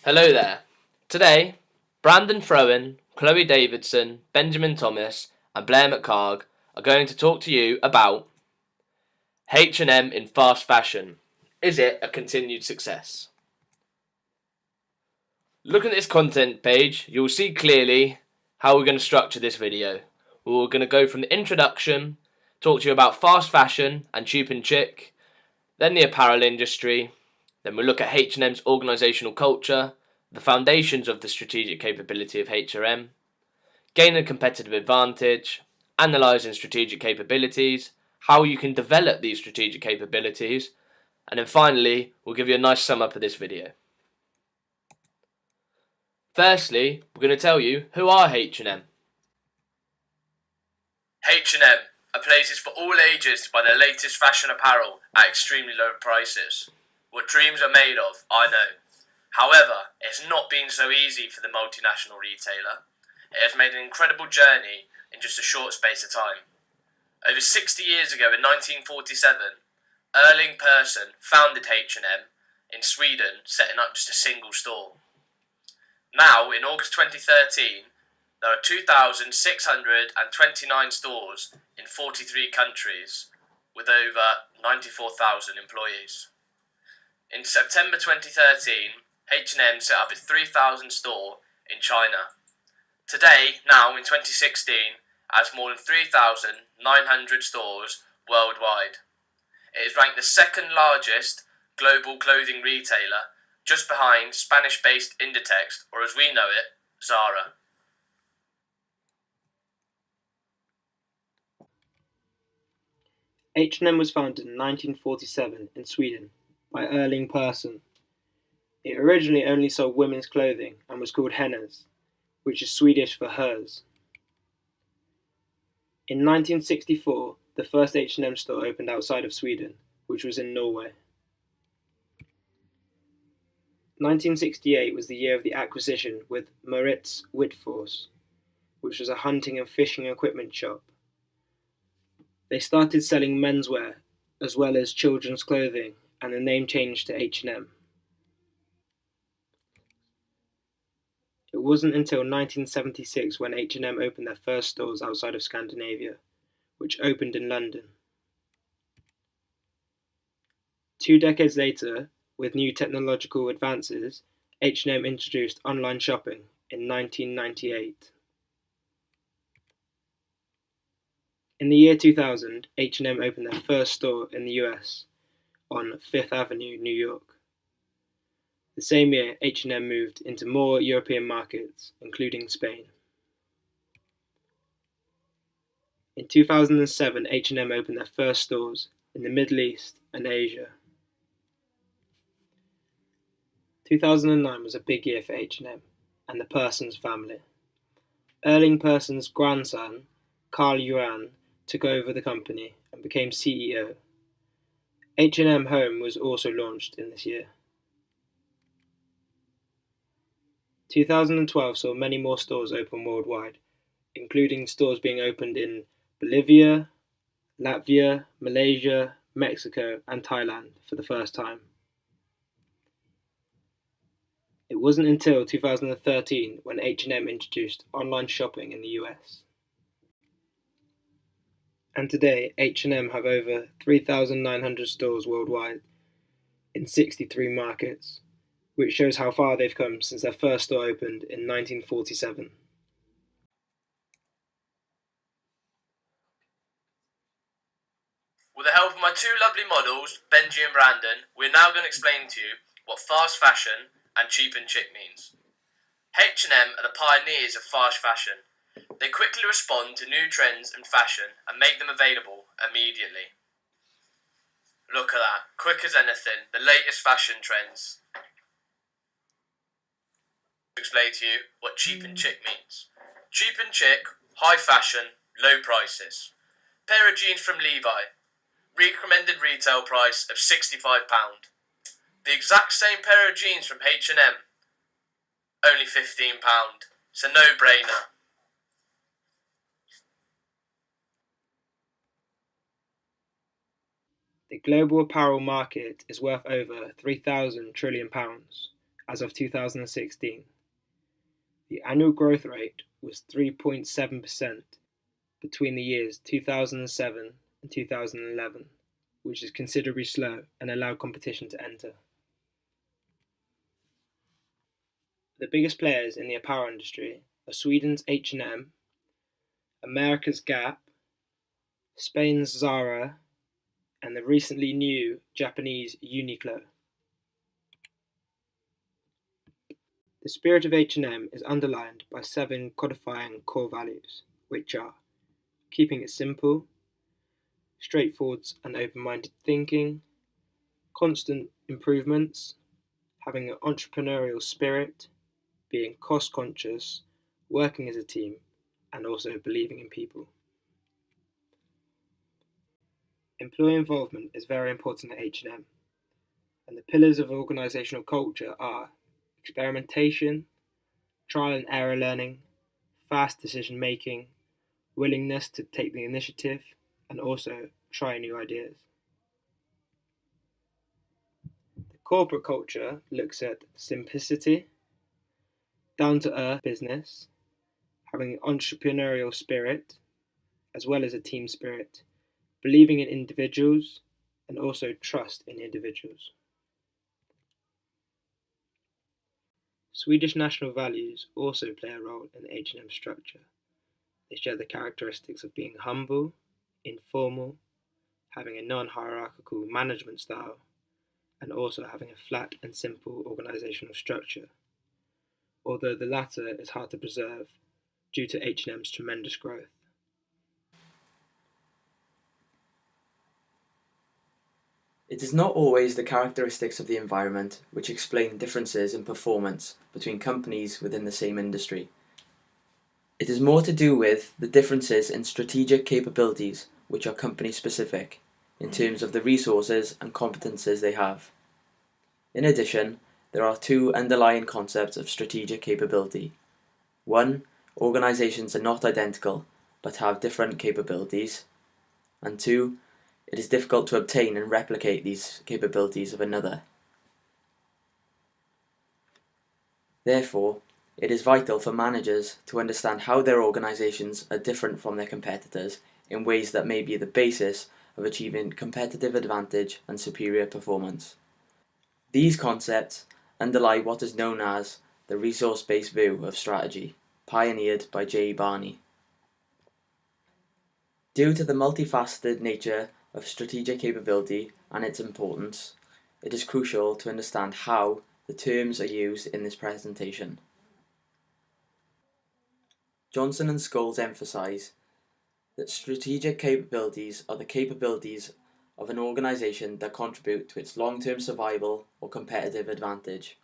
Hello there. Today, Brandon Frowen, Chloe Davidson, Benjamin Thomas, and Blair McHarg are going to talk to you about H&M in fast fashion. Is it a continued success? Looking at this content page, you'll see clearly how we're going to structure this video. We're going to go from the introduction, talk to you about fast fashion and cheap and chic, then the apparel industry, then we'll look at H&M's organisational culture, the foundations of the strategic capability of H&M, gaining a competitive advantage, analysing strategic capabilities, how you can develop these strategic capabilities, and then finally, we'll give you a nice sum up of this video. Firstly, we're going to tell you who are H&M. H&M are places for all ages to buy their latest fashion apparel at extremely low prices. What dreams are made of, I know. However, it's not been so easy for the multinational retailer. It has made an incredible journey in just a short space of time. Over 60 years ago in 1947, Erling Persson founded H&M in Sweden, setting up just a single store. Now, in August 2013, there are 2,629 stores in 43 countries with over 94,000 employees. In September 2013, H&M set up its 3,000th store in China. Today, now in 2016, it has more than 3,900 stores worldwide. It is ranked the second largest global clothing retailer, just behind Spanish-based Inditex, or as we know it, Zara. H&M was founded in 1947 in Sweden by Erling Persson. It originally only sold women's clothing and was called Hennes, which is Swedish for hers. In 1964, the first H&M store opened outside of Sweden, which was in Norway. 1968 was the year of the acquisition with Maurits Whitfors, which was a hunting and fishing equipment shop. They started selling menswear as well as children's clothing, and the name changed to H&M. It wasn't until 1976 when H&M opened their first stores outside of Scandinavia, which opened in London. 2 decades later, with new technological advances, H&M introduced online shopping in 1998. In the year 2000, H&M opened their first store in the US on Fifth Avenue, New York. The same year, H&M moved into more European markets, including Spain. In 2007, H&M opened their first stores in the Middle East and Asia. 2009 was a big year for H&M and the Perssons family. Erling Persson's grandson, Carl-Johan, took over the company and became CEO. H&M Home was also launched in this year. 2012 saw many more stores open worldwide, including stores being opened in Bolivia, Latvia, Malaysia, Mexico, and Thailand for the first time. It wasn't until 2013 when H&M introduced online shopping in the US. And today, H&M have over 3,900 stores worldwide in 63 markets, which shows how far they've come since their first store opened in 1947. With the help of my two lovely models, Benji and Brandon, we're now going to explain to you what fast fashion and cheap and chic means. H&M are the pioneers of fast fashion. They quickly respond to new trends and fashion and make them available immediately. Look at that, quick as anything, the latest fashion trends. Explain to you what cheap and chic means. Cheap and chic, high fashion, low prices. Pair of jeans from Levi, recommended retail price of £65. The exact same pair of jeans from H&M, only £15. It's a no-brainer. The global apparel market is worth over £3,000 trillion, as of 2016. The annual growth rate was 3.7% between the years 2007 and 2011, which is considerably slow and allowed competition to enter. The biggest players in the apparel industry are Sweden's H&M, America's Gap, Spain's Zara, and the recently new Japanese Uniqlo. The spirit of H&M is underlined by 7 codifying core values, which are keeping it simple, straightforward and open-minded thinking, constant improvements, having an entrepreneurial spirit, being cost-conscious, working as a team, and also believing in people. Employee involvement is very important at H&M, and the pillars of organisational culture are experimentation, trial and error learning, fast decision making, willingness to take the initiative, and also try new ideas. The corporate culture looks at simplicity, down-to-earth business, having an entrepreneurial spirit, as well as a team spirit, believing in individuals, and also trust in individuals. Swedish national values also play a role in the H&M structure. They share the characteristics of being humble, informal, having a non-hierarchical management style, and also having a flat and simple organisational structure, although the latter is hard to preserve due to H&M's tremendous growth. It is not always the characteristics of the environment which explain differences in performance between companies within the same industry. It is more to do with the differences in strategic capabilities which are company specific, in terms of the resources and competences they have. In addition, there are 2 underlying concepts of strategic capability. 1. Organizations are not identical, but have different capabilities. And 2. It is difficult to obtain and replicate these capabilities of another. Therefore, it is vital for managers to understand how their organizations are different from their competitors in ways that may be the basis of achieving competitive advantage and superior performance. These concepts underlie what is known as the resource-based view of strategy, pioneered by J. Barney. Due to the multifaceted nature of strategic capability and its importance, it is crucial to understand how the terms are used in this presentation. Johnson and Scholes emphasize that strategic capabilities are the capabilities of an organization that contribute to its long-term survival or competitive advantage.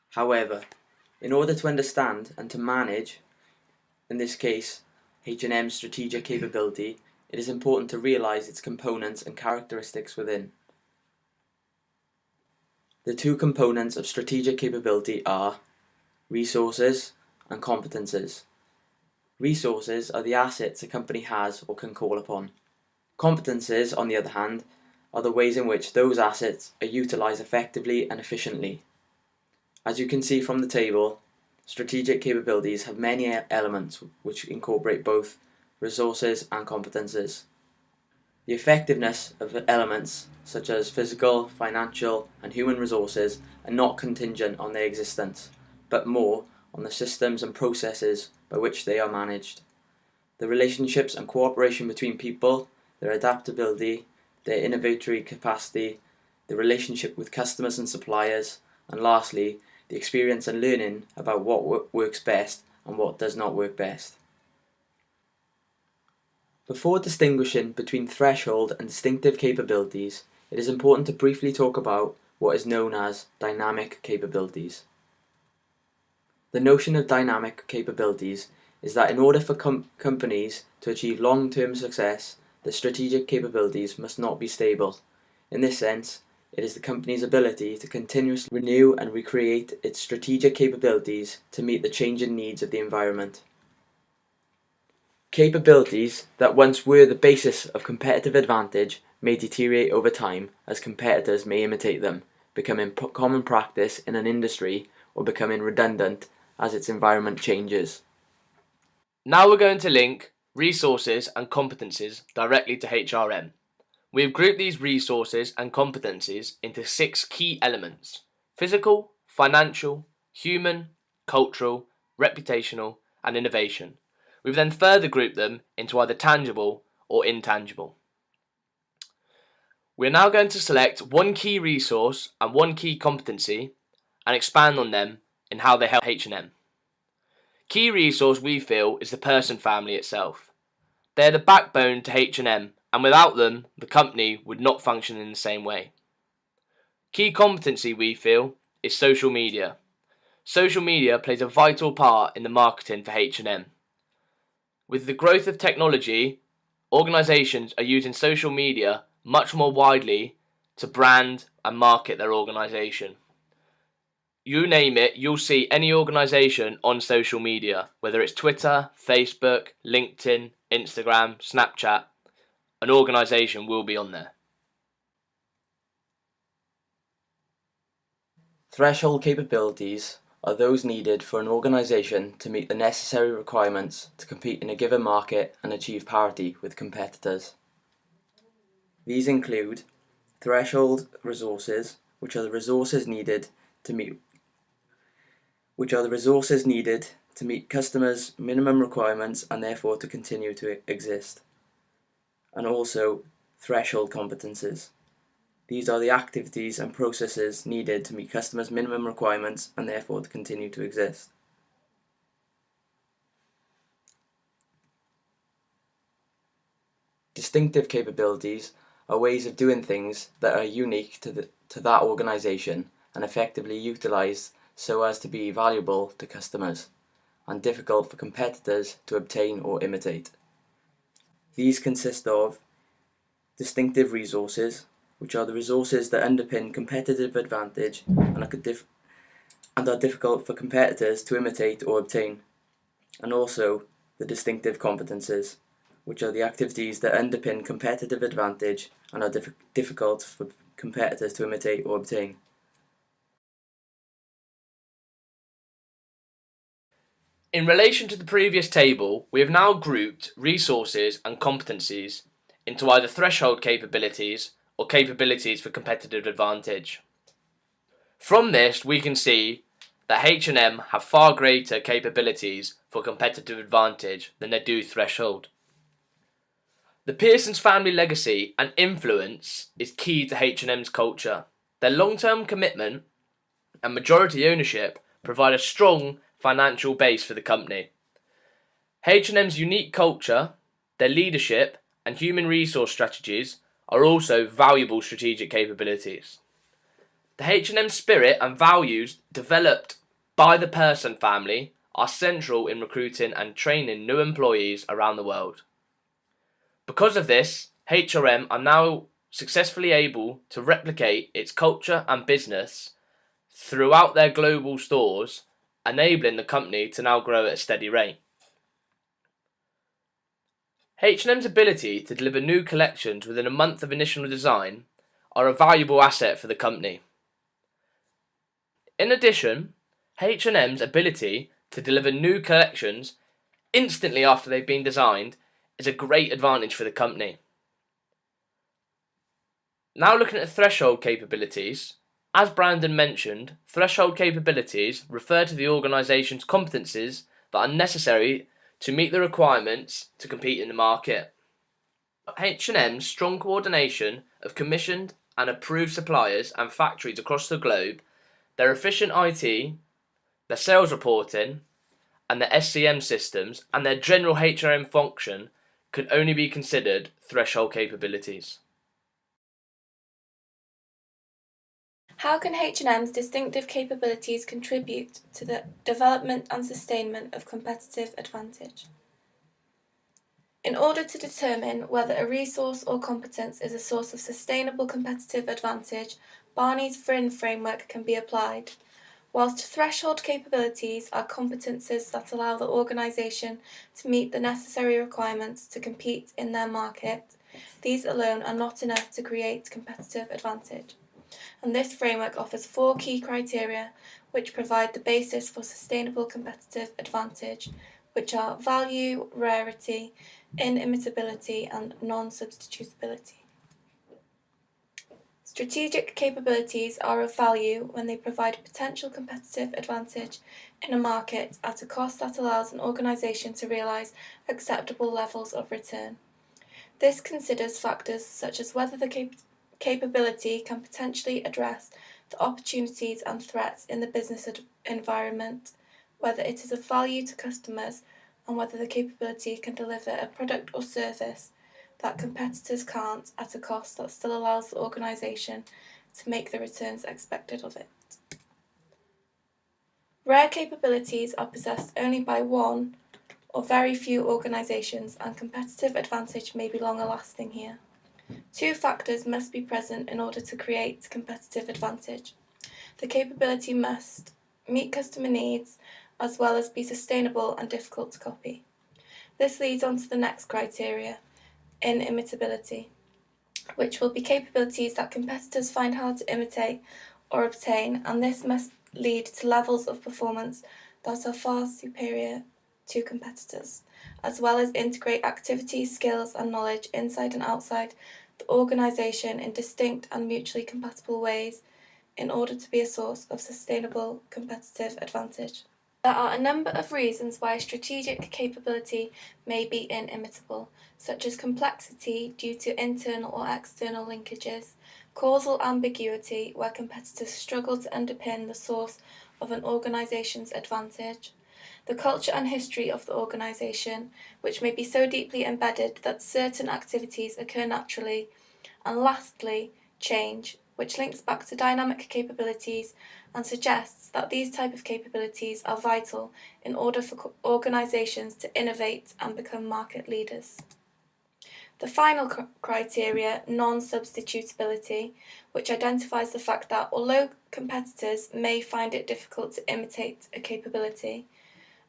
However, in order to understand and to manage, in this case, H&M's strategic capability, it is important to realize its components and characteristics within. The 2 components of strategic capability are resources and competences. Resources are the assets a company has or can call upon. Competences, on the other hand, are the ways in which those assets are utilized effectively and efficiently. As you can see from the table, strategic capabilities have many elements which incorporate both resources and competences. The effectiveness of elements such as physical, financial, and human resources are not contingent on their existence, but more on the systems and processes by which they are managed. The relationships and cooperation between people, their adaptability, their innovatory capacity, the relationship with customers and suppliers, and lastly, the experience and learning about what works best and what does not work best. Before distinguishing between threshold and distinctive capabilities, it is important to briefly talk about what is known as dynamic capabilities. The notion of dynamic capabilities is that in order for companies to achieve long-term success, the strategic capabilities must not be stable. In this sense, it is the company's ability to continuously renew and recreate its strategic capabilities to meet the changing needs of the environment. Capabilities that once were the basis of competitive advantage may deteriorate over time as competitors may imitate them, becoming common practice in an industry or becoming redundant as its environment changes. Now we're going to link resources and competencies directly to HRM. We have grouped these resources and competencies into 6 key elements: physical, financial, human, cultural, reputational, and innovation. We've then further grouped them into either tangible or intangible. We're now going to select one key resource and one key competency and expand on them in how they help H&M. Key resource we feel is the person family itself. They're the backbone to H&M, and without them, the company would not function in the same way. Key competency we feel is social media. Social media plays a vital part in the marketing for H&M. With the growth of technology, organisations are using social media much more widely to brand and market their organisation. You name it, you'll see any organisation on social media, whether it's Twitter, Facebook, LinkedIn, Instagram, Snapchat, an organisation will be on there. Threshold capabilities are those needed for an organisation to meet the necessary requirements to compete in a given market and achieve parity with competitors. These include threshold resources, which are the resources needed to meet customers' minimum requirements and therefore to continue to exist. And also threshold competences. These are the activities and processes needed to meet customers' minimum requirements and therefore to continue to exist. Distinctive capabilities are ways of doing things that are unique to that organisation and effectively utilised so as to be valuable to customers and difficult for competitors to obtain or imitate. These consist of distinctive resources, which are the resources that underpin competitive advantage and are difficult for competitors to imitate or obtain, and also the distinctive competences, which are the activities that underpin competitive advantage and are difficult for competitors to imitate or obtain. In relation to the previous table, we have now grouped resources and competencies into either threshold capabilities or capabilities for competitive advantage. From this, we can see that H&M have far greater capabilities for competitive advantage than they do threshold. The Pearson's family legacy and influence is key to H&M's culture. Their long-term commitment and majority ownership provide a strong financial base for the company. H&M's unique culture, their leadership and human resource strategies are also valuable strategic capabilities. The H&M spirit and values developed by the Pearson family are central in recruiting and training new employees around the world. Because of this, H&M are now successfully able to replicate its culture and business throughout their global stores, enabling the company to now grow at a steady rate. H&M's ability to deliver new collections within a month of initial design are a valuable asset for the company. In addition, H&M's ability to deliver new collections instantly after they've been designed is a great advantage for the company. Now looking at the threshold capabilities, as Brandon mentioned, threshold capabilities refer to the organisation's competencies that are necessary to meet the requirements to compete in the market. H&M's strong coordination of commissioned and approved suppliers and factories across the globe, their efficient IT, their sales reporting, and their SCM systems, and their general H&M function can only be considered threshold capabilities. How can H&M's distinctive capabilities contribute to the development and sustainment of competitive advantage? In order to determine whether a resource or competence is a source of sustainable competitive advantage, Barney's Vryn framework can be applied. Whilst threshold capabilities are competences that allow the organisation to meet the necessary requirements to compete in their market, these alone are not enough to create competitive advantage. and this framework offers 4 key criteria which provide the basis for sustainable competitive advantage, which are value, rarity, inimitability, and non-substitutability. Strategic capabilities are of value when they provide potential competitive advantage in a market at a cost that allows an organisation to realise acceptable levels of return. This considers factors such as whether the capability can potentially address the opportunities and threats in the business environment, whether it is of value to customers, and whether the capability can deliver a product or service that competitors can't at a cost that still allows the organisation to make the returns expected of it. Rare capabilities are possessed only by one or very few organisations, and competitive advantage may be longer lasting here. 2 factors must be present in order to create competitive advantage. The capability must meet customer needs as well as be sustainable and difficult to copy. This leads on to the next criteria, inimitability, which will be capabilities that competitors find hard to imitate or obtain, and this must lead to levels of performance that are far superior to competitors, as well as integrate activities, skills, and knowledge inside and outside the organisation in distinct and mutually compatible ways in order to be a source of sustainable competitive advantage. There are a number of reasons why a strategic capability may be inimitable, such as complexity due to internal or external linkages, causal ambiguity where competitors struggle to underpin the source of an organisation's advantage, the culture and history of the organisation, which may be so deeply embedded that certain activities occur naturally, and lastly, change, which links back to dynamic capabilities and suggests that these type of capabilities are vital in order for organisations to innovate and become market leaders. The final criteria, non-substitutability, which identifies the fact that although competitors may find it difficult to imitate a capability,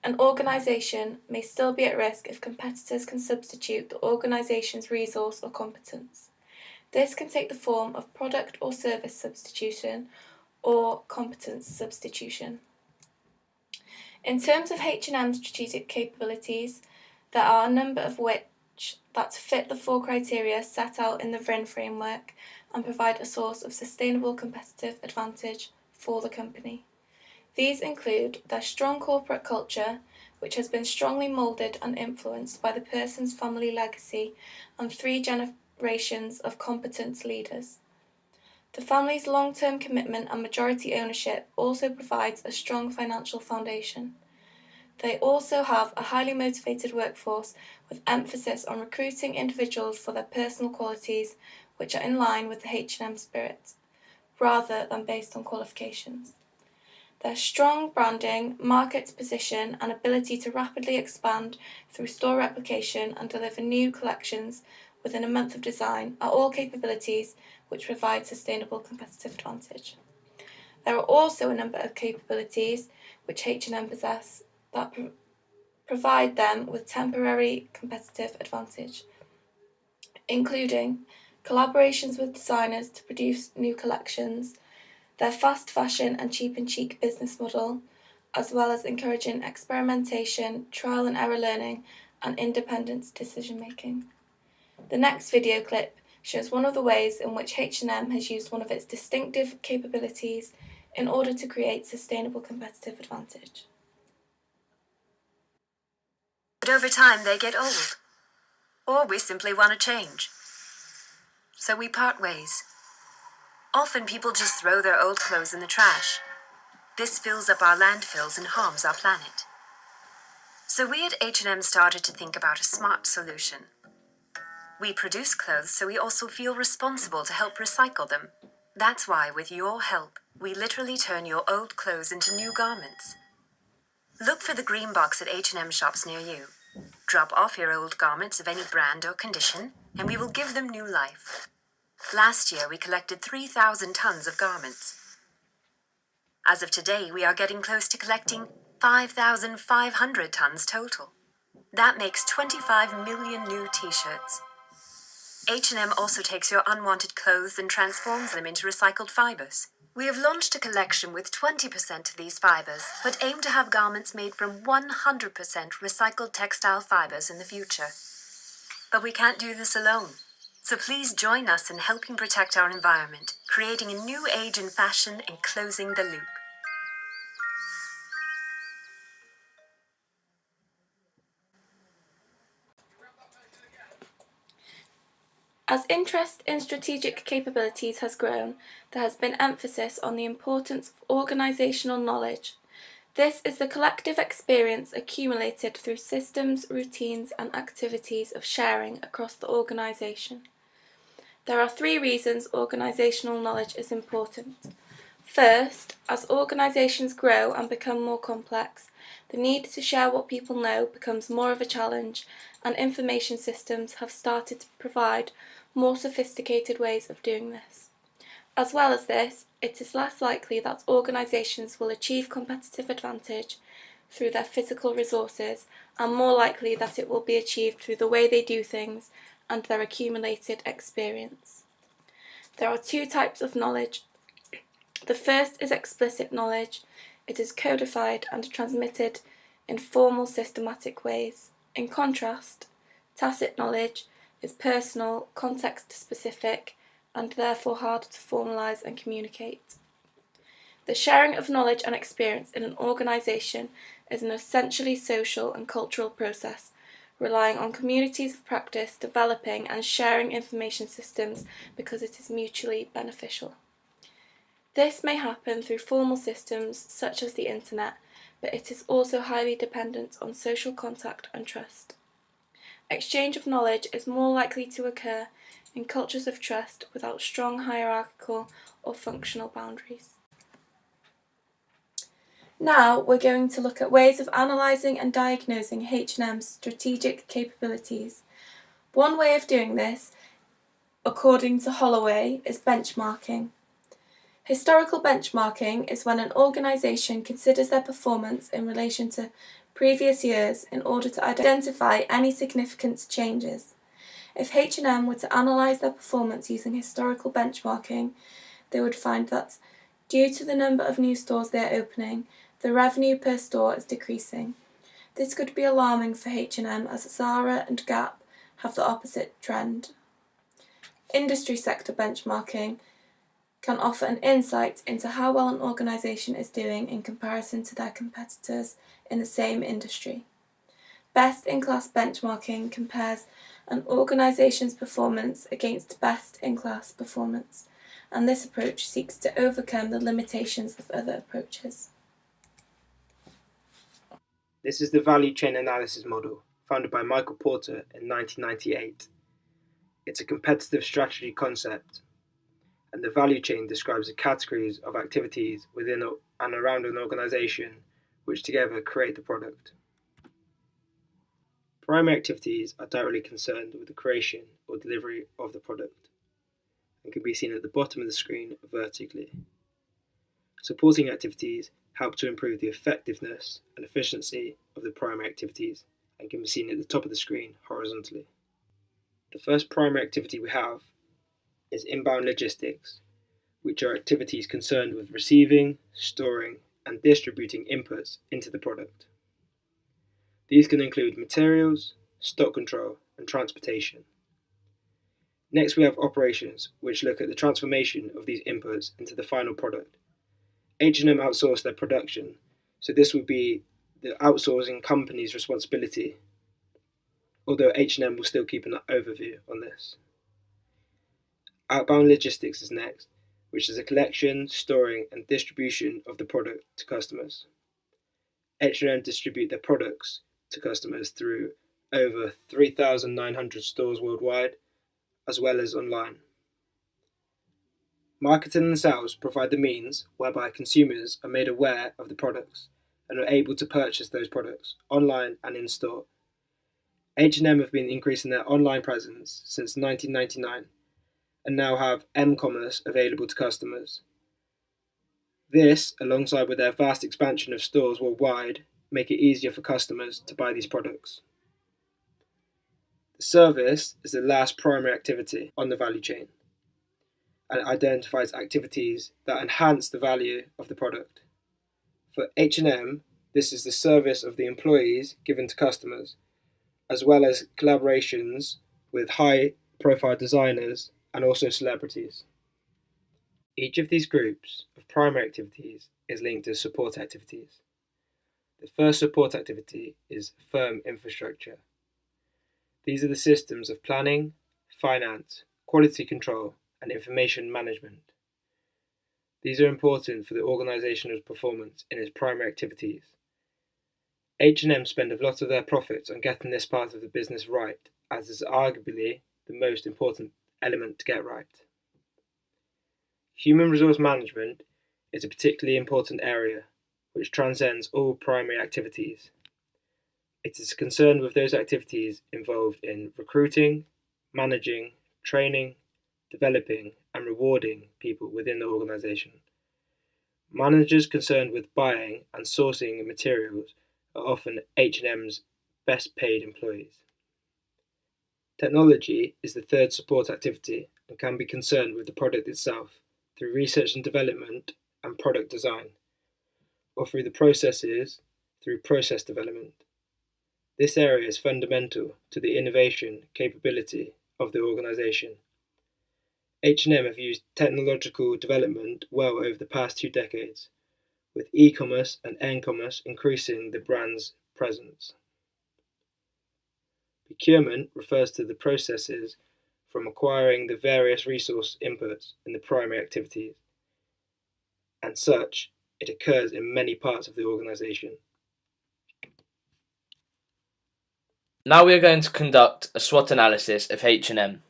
an organisation may still be at risk if competitors can substitute the organisation's resource or competence. This can take the form of product or service substitution or competence substitution. In terms of H&M strategic capabilities, there are a number of which that fit the 4 criteria set out in the VRIN framework and provide a source of sustainable competitive advantage for the company. These include their strong corporate culture, which has been strongly moulded and influenced by the person's family legacy and 3 generations of competent leaders. The family's long-term commitment and majority ownership also provides a strong financial foundation. They also have a highly motivated workforce with emphasis on recruiting individuals for their personal qualities, which are in line with the H&M spirit, rather than based on qualifications. Their strong branding, market position, and ability to rapidly expand through store replication and deliver new collections within a month of design are all capabilities which provide sustainable competitive advantage. There are also a number of capabilities which H&M possess that provide them with temporary competitive advantage, including collaborations with designers to produce new collections, their fast fashion and cheap and chic business model, as well as encouraging experimentation, trial and error learning, and independent decision making. The next video clip shows one of the ways in which H&M has used one of its distinctive capabilities in order to create sustainable competitive advantage. But over time they get old, or we simply want to change. So we part ways. Often people just throw their old clothes in the trash. This fills up our landfills and harms our planet. So we at H&M started to think about a smart solution. We produce clothes, so we also feel responsible to help recycle them. That's why, with your help, we literally turn your old clothes into new garments. Look for the green box at H&M shops near you. Drop off your old garments of any brand or condition, and we will give them new life. Last year, we collected 3,000 tons of garments. As of today, we are getting close to collecting 5,500 tons total. That makes 25 million new t-shirts. H&M also takes your unwanted clothes and transforms them into recycled fibres. We have launched a collection with 20% of these fibres, but aim to have garments made from 100% recycled textile fibres in the future. But we can't do this alone. So please join us in helping protect our environment, creating a new age in fashion and closing the loop. As interest in strategic capabilities has grown, there has been emphasis on the importance of organisational knowledge. This is the collective experience accumulated through systems, routines and activities of sharing across the organisation. There are 3 reasons organisational knowledge is important. First, as organisations grow and become more complex, the need to share what people know becomes more of a challenge, and information systems have started to provide more sophisticated ways of doing this. As well as this, it is less likely that organisations will achieve competitive advantage through their physical resources, and more likely that it will be achieved through the way they do things and their accumulated experience. There are 2 types of knowledge. The first is explicit knowledge. It is codified and transmitted in formal, systematic ways. In contrast, tacit knowledge is personal, context-specific, and therefore hard to formalise and communicate. The sharing of knowledge and experience in an organisation is an essentially social and cultural process, relying on communities of practice developing and sharing information systems because it is mutually beneficial. This may happen through formal systems such as the internet, but it is also highly dependent on social contact and trust. Exchange of knowledge is more likely to occur in cultures of trust without strong hierarchical or functional boundaries. Now we're going to look at ways of analysing and diagnosing H&M's strategic capabilities. One way of doing this, according to Holloway, is benchmarking. Historical benchmarking is when an organisation considers their performance in relation to previous years in order to identify any significant changes. If H&M were to analyse their performance using historical benchmarking, they would find that, due to the number of new stores they are opening, the revenue per store is decreasing. This could be alarming for H&M as Zara and Gap have the opposite trend. Industry sector benchmarking can offer an insight into how well an organisation is doing in comparison to their competitors in the same industry. Best-in-class benchmarking compares an organisation's performance against best-in-class performance, and this approach seeks to overcome the limitations of other approaches. This is the value chain analysis model, founded by Michael Porter in 1998. It's a competitive strategy concept, and the value chain describes the categories of activities within and around an organisation which together create the product. Primary activities are directly concerned with the creation or delivery of the product and can be seen at the bottom of the screen vertically. Supporting activities help to improve the effectiveness and efficiency of the primary activities and can be seen at the top of the screen horizontally. The first primary activity we have is inbound logistics, which are activities concerned with receiving, storing, and distributing inputs into the product. These can include materials, stock control, and transportation. Next, we have operations, which look at the transformation of these inputs into the final product. H&M outsourced their production, so this would be the outsourcing company's responsibility, although H&M will still keep an overview on this. Outbound logistics is next, which is the collection, storing, and distribution of the product to customers. H&M distribute their products to customers through over 3,900 stores worldwide, as well as online. Marketing and sales provide the means whereby consumers are made aware of the products and are able to purchase those products online and in store. H&M have been increasing their online presence since 1999 and now have m-commerce available to customers. This, alongside with their vast expansion of stores worldwide, make it easier for customers to buy these products. The service is the last primary activity on the value chain, and it identifies activities that enhance the value of the product. For H&M, this is the service of the employees given to customers, as well as collaborations with high-profile designers and also celebrities. Each of these groups of primary activities is linked to support activities. The first support activity is firm infrastructure. These are the systems of planning, finance, quality control, and information management. These are important for the organisation's performance in its primary activities. H&M spend a lot of their profits on getting this part of the business right, as is arguably the most important element to get right. Human resource management is a particularly important area, which transcends all primary activities. It is concerned with those activities involved in recruiting, managing, training, developing, and rewarding people within the organisation. Managers concerned with buying and sourcing materials are often H&M's best paid employees. Technology is the third support activity and can be concerned with the product itself through research and development and product design, or through the processes through process development. This area is fundamental to the innovation capability of the organisation. H&M have used technological development well over the past 2 decades, with e-commerce and n-commerce increasing the brand's presence. Procurement refers to the processes from acquiring the various resource inputs in the primary activities, and such, it occurs in many parts of the organisation. Now we are going to conduct a SWOT analysis of H&M.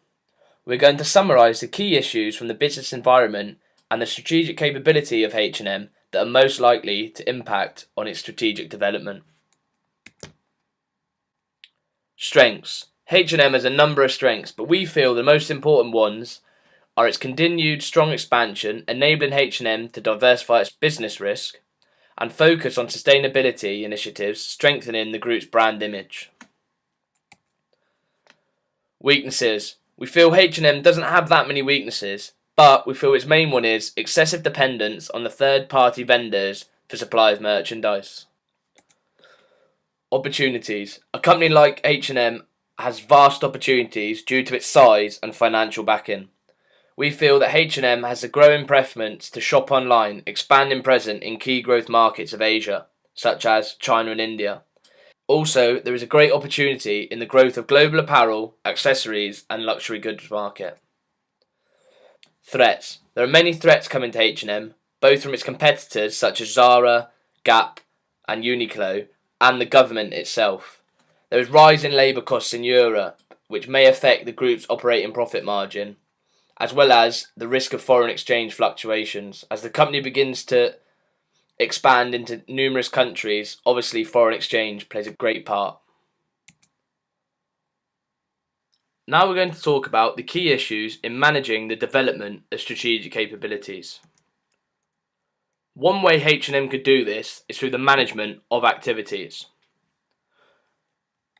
We're going to summarise the key issues from the business environment and the strategic capability of H&M that are most likely to impact on its strategic development. Strengths. H&M has a number of strengths, but we feel the most important ones are its continued strong expansion, enabling H&M to diversify its business risk and focus on sustainability initiatives, strengthening the group's brand image. Weaknesses. We feel H&M doesn't have that many weaknesses, but we feel its main one is excessive dependence on the third-party vendors for supply of merchandise. Opportunities. A company like H&M has vast opportunities due to its size and financial backing. We feel that H&M has a growing preference to shop online, expanding presence in key growth markets of Asia, such as China and India. Also, there is a great opportunity in the growth of global apparel, accessories and luxury goods market. Threats. There are many threats coming to H&M, both from its competitors such as Zara, Gap and Uniqlo, and the government itself. There is rising labour costs in Europe, which may affect the group's operating profit margin, as well as the risk of foreign exchange fluctuations. As the company begins to expand into numerous countries, obviously foreign exchange plays a great part. Now we're going to talk about the key issues in managing the development of strategic capabilities. One way H&M could do this is through the management of activities.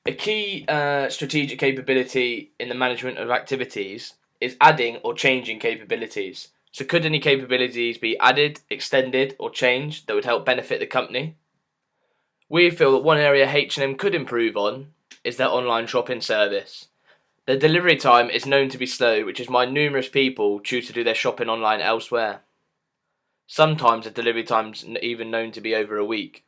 A key strategic capability in the management of activities is adding or changing capabilities. So could any capabilities be added, extended or changed that would help benefit the company? We feel that one area H&M could improve on is their online shopping service. Their delivery time is known to be slow, which is why numerous people choose to do their shopping online elsewhere. Sometimes the delivery time is even known to be over a week.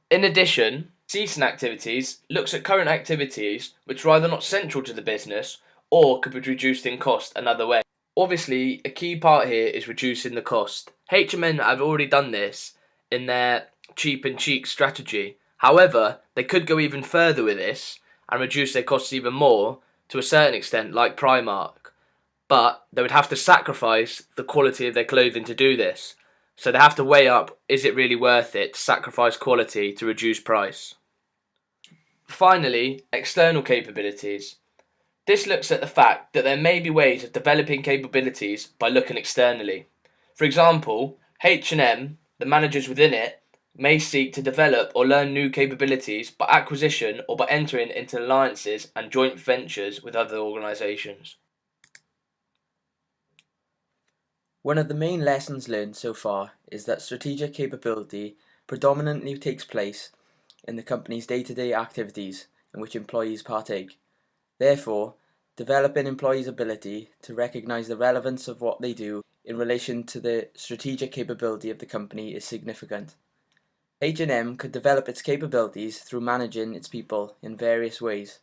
In addition, ceasing activities looks at current activities which are either not central to the business or could be reduced in cost another way. Obviously, a key part here is reducing the cost. H&M have already done this in their cheap and cheap strategy. However, they could go even further with this and reduce their costs even more to a certain extent, like Primark. But they would have to sacrifice the quality of their clothing to do this. So they have to weigh up, is it really worth it to sacrifice quality to reduce price? Finally, external capabilities. This looks at the fact that there may be ways of developing capabilities by looking externally. For example, H&M, the managers within it, may seek to develop or learn new capabilities by acquisition or by entering into alliances and joint ventures with other organisations. One of the main lessons learned so far is that strategic capability predominantly takes place in the company's day-to-day activities in which employees partake. Therefore, developing employees' ability to recognise the relevance of what they do in relation to the strategic capability of the company is significant. H&M could develop its capabilities through managing its people in various ways.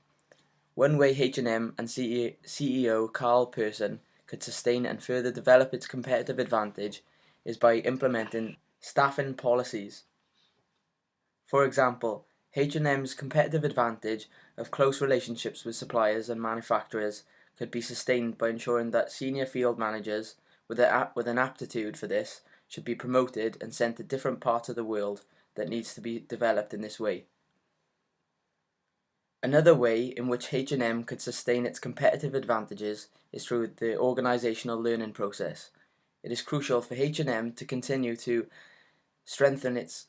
One way H&M and CEO Carl Persson could sustain and further develop its competitive advantage is by implementing staffing policies. For example, H&M's competitive advantage of close relationships with suppliers and manufacturers could be sustained by ensuring that senior field managers with an aptitude for this should be promoted and sent to different parts of the world that needs to be developed in this way. Another way in which H&M could sustain its competitive advantages is through the organisational learning process. It is crucial for H&M to continue to strengthen its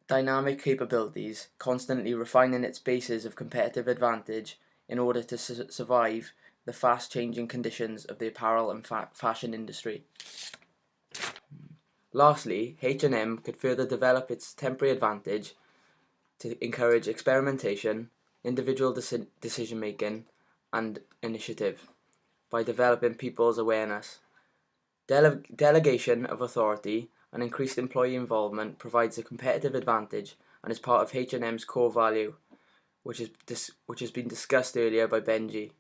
dynamic capabilities, constantly refining its bases of competitive advantage in order to survive the fast-changing conditions of the apparel and fashion industry. Lastly, H&M could further develop its temporary advantage to encourage experimentation, individual decision-making and initiative by developing people's awareness. Delegation of authority and increased employee involvement provides a competitive advantage and is part of H&M's core value, which has been discussed earlier by Benji.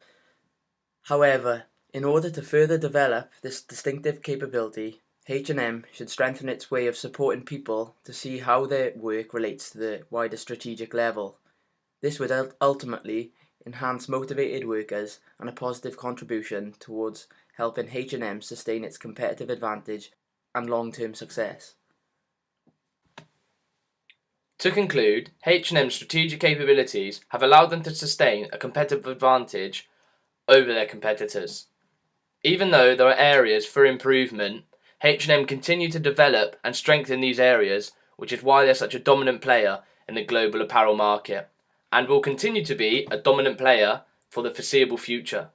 However, in order to further develop this distinctive capability, H&M should strengthen its way of supporting people to see how their work relates to the wider strategic level. This would ultimately enhance motivated workers and a positive contribution towards helping H&M sustain its competitive advantage and long-term success. To conclude, H&M's strategic capabilities have allowed them to sustain a competitive advantage over their competitors. Even though there are areas for improvement, H&M continue to develop and strengthen these areas, which is why they're such a dominant player in the global apparel market, and will continue to be a dominant player for the foreseeable future.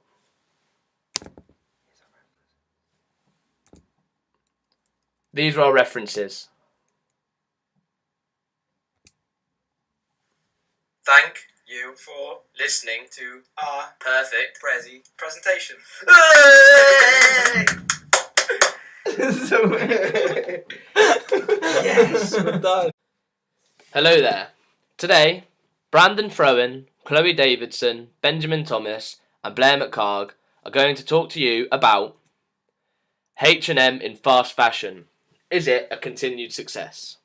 These are our references. Thank you for listening to our perfect Prezi presentation. Yes, we're done. Hello there. Today, Brandon Frowen, Chloe Davidson, Benjamin Thomas and Blair McHarg are going to talk to you about H&M in fast fashion. Is it a continued success?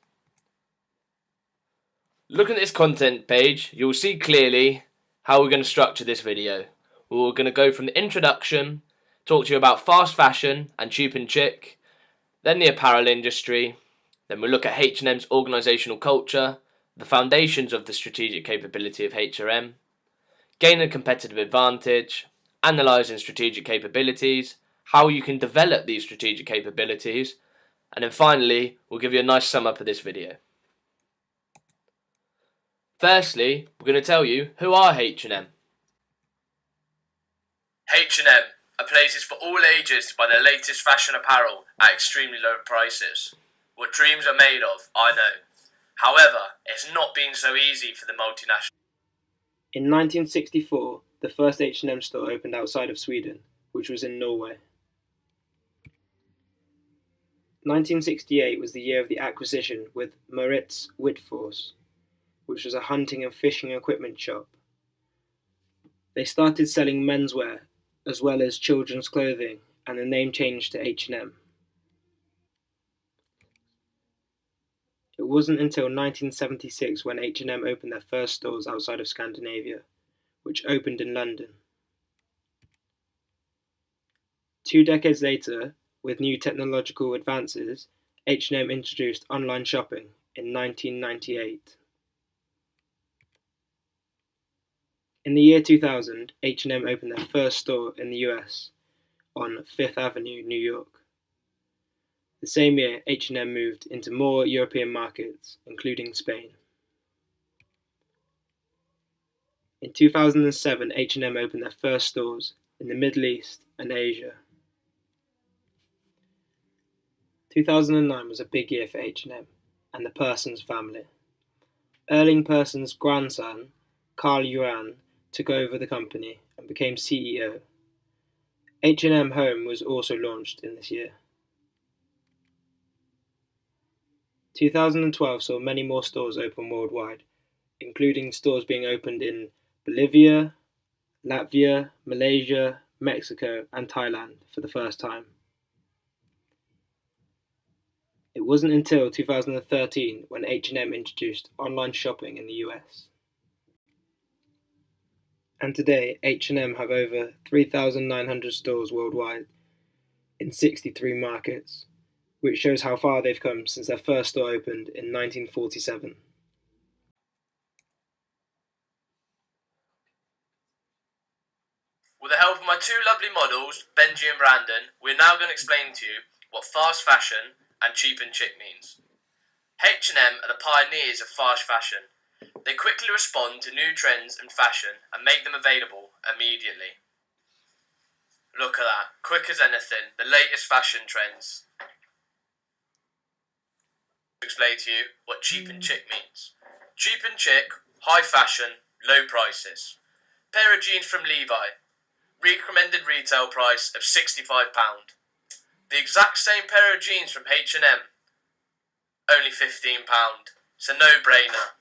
Looking at this content page, you'll see clearly how we're going to structure this video. We're going to go from the introduction, talk to you about fast fashion and cheap and chic, then the apparel industry, then we'll look at H&M's organisational culture, the foundations of the strategic capability of H&M, gaining a competitive advantage, analysing strategic capabilities, how you can develop these strategic capabilities, and then finally, we'll give you a nice sum up of this video. Firstly, we're going to tell you who are H&M. H&M are places for all ages to buy their latest fashion apparel at extremely low prices. What dreams are made of, I know. However, it's not been so easy for the multinational. In 1964, the first H&M store opened outside of Sweden, which was in Norway. 1968 was the year of the acquisition with Maurits Whitfors, which was a hunting and fishing equipment shop. They started selling menswear as well as children's clothing, and the name changed to H&M. It wasn't until 1976 when H&M opened their first stores outside of Scandinavia, which opened in London. 2 decades later, with new technological advances, H&M introduced online shopping in 1998. In the year 2000, H&M opened their first store in the US on 5th Avenue, New York. The same year, H&M moved into more European markets, including Spain. In 2007, H&M opened their first stores in the Middle East and Asia. 2009 was a big year for H&M and the Persons family. Erling Persson's grandson, Karl Johan, took over the company and became CEO. H&M Home was also launched in this year. 2012 saw many more stores open worldwide, including stores being opened in Bolivia, Latvia, Malaysia, Mexico, and Thailand for the first time. It wasn't until 2013 when H&M introduced online shopping in the US. And today, H&M have over 3,900 stores worldwide in 63 markets, which shows how far they've come since their first store opened in 1947. With the help of my two lovely models, Benji and Brandon, we're now going to explain to you what fast fashion and cheap and chic means. H&M are the pioneers of fast fashion. They quickly respond to new trends in fashion and make them available immediately. Look at that, quick as anything, the latest fashion trends. To explain to you what cheap and chic means. Cheap and chic, high fashion, low prices. Pair of jeans from Levi, recommended retail price of £65. The exact same pair of jeans from H&M, only £15. It's a no-brainer.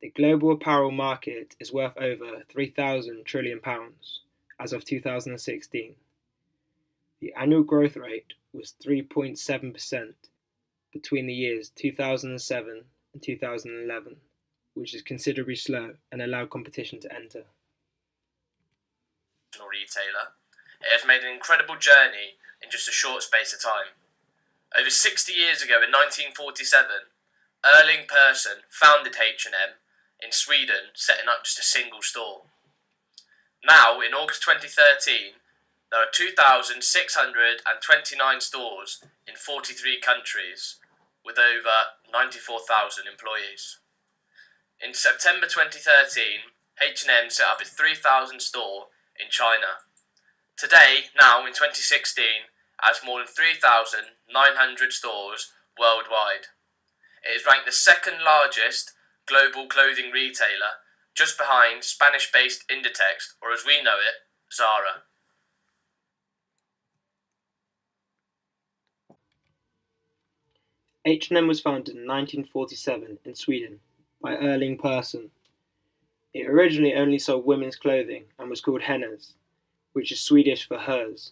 The global apparel market is worth over £3,000 trillion as of 2016. The annual growth rate was 3.7% between the years 2007 and 2011, which is considerably slow and allowed competition to enter. Retailer, it has made an incredible journey in just a short space of time. Over 60 years ago in 1947, Erling Persson founded H&M in Sweden, setting up just a single store. Now, in August 2013, there are 2,629 stores in 43 countries with over 94,000 employees. In September 2013, H&M set up its 3,000th store in China. Today, now in 2016, it has more than 3,900 stores worldwide. It is ranked the second largest global clothing retailer, just behind Spanish-based Inditex, or as we know it, Zara. H&M was founded in 1947 in Sweden by Erling Persson. It originally only sold women's clothing and was called Hennes, which is Swedish for hers.